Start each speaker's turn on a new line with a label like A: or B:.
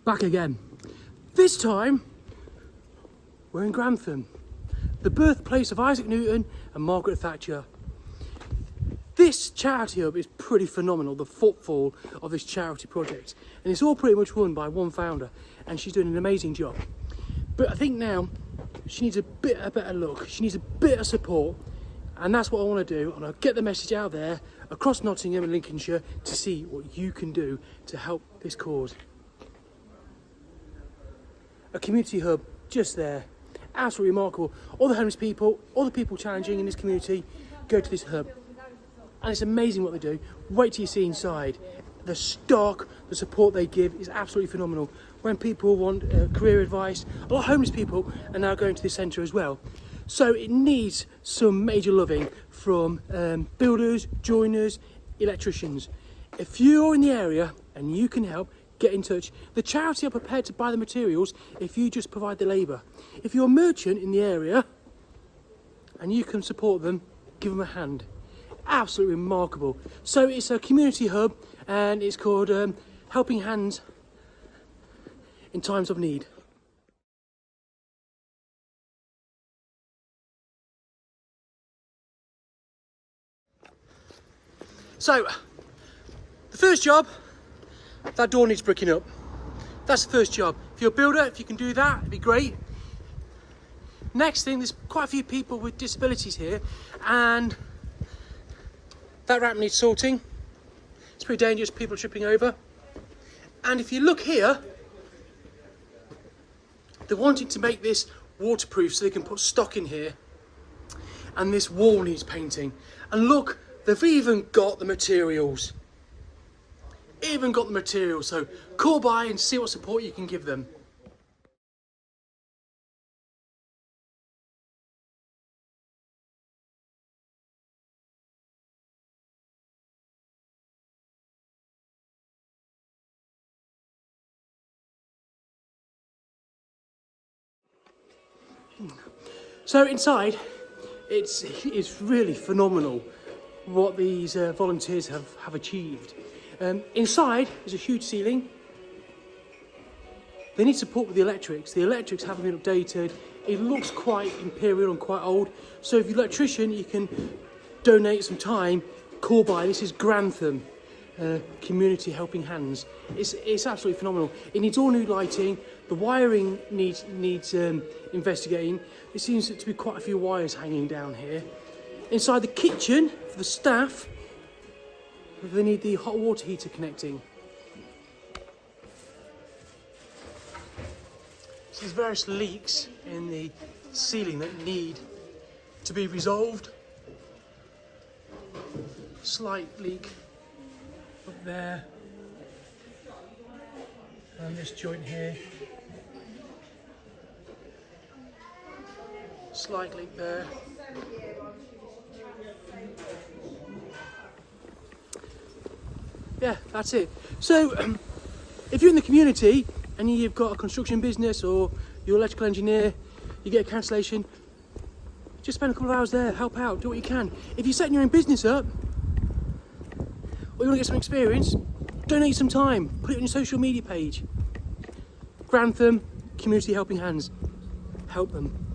A: back again. This time, we're in Grantham, the birthplace of Isaac Newton and Margaret Thatcher. This charity hub is pretty phenomenal, the footfall of this charity project. And it's all pretty much run by one founder, and she's doing an amazing job. But I think now, she needs a better look, she needs a bit of support, and that's what I want to do. I want to get the message out there across Nottingham and Lincolnshire to see what you can do to help this cause. A community hub just there, absolutely remarkable. All the homeless people, all the people challenging in this community go to this hub, and it's amazing what they do. Wait till you see inside. The stock, the support they give is absolutely phenomenal. When people want career advice, a lot of homeless people are now going to this centre as well. So it needs some major loving from builders, joiners, electricians. If you're in the area and you can help, get in touch. The charity are prepared to buy the materials if you just provide the labour. If you're a merchant in the area and you can support them, give them a hand. Absolutely remarkable. So it's a community hub and it's called Helping Hands in Times of Need. So, the first job, that door needs bricking up. That's the first job. If you're a builder, if you can do that, it'd be great. Next thing, there's quite a few people with disabilities here, and that ramp needs sorting. It's pretty dangerous, people tripping over. And if you look here, they're wanting to make this waterproof so they can put stock in here. And this wall needs painting. And look, they've even got the materials. So call by and see what support you can give them. So inside, it's really phenomenal what these volunteers have achieved. Inside, there's a huge ceiling. They need support with the electrics. The electrics haven't been updated. It looks quite imperial and quite old. So if you're an electrician, you can donate some time, call by. This is Grantham, Community Helping Hands. It's absolutely phenomenal. It needs all new lighting. The wiring needs investigating. There seems to be quite a few wires hanging down here. Inside the kitchen, for the staff, they need the hot water heater connecting. So there's various leaks in the ceiling that need to be resolved. Slight leak up there. And this joint here. Slight leak there. Yeah, that's it. So, if you're in the community and you've got a construction business or you're an electrical engineer, you get a cancellation, just spend a couple of hours there, help out, do what you can. If you're setting your own business up, or you want to get some experience, donate some time, put it on your social media page. Grantham, Community Helping Hands, help them.